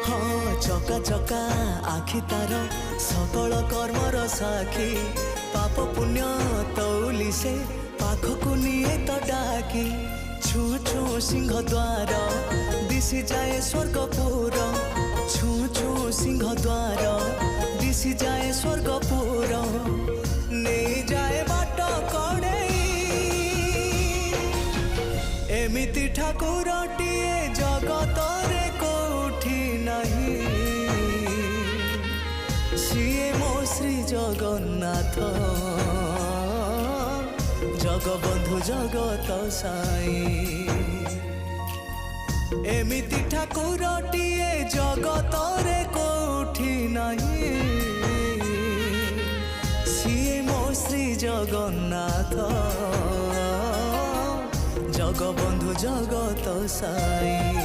हाँ चका चका आखि तार सकल कर्मर साखी पाप पुण्य तौली से पाखकु निये तो डाकी छू छू सिंह द्वार दिशि जाए स्वर्गपुर छू छू सिंह द्वार दिशि जाए स्वर्गपुर नहीं जाए बाट कड़े एमिति ठाकुरटिए जगत रे कोठी नहीं सीए मो श्री जगन्नाथ जगबंधु जगत साई एमिति ठाकुरटिए जगत रे कोठी नहीं सीए मो श्री जगन्नाथ जगबंधु जगत साई।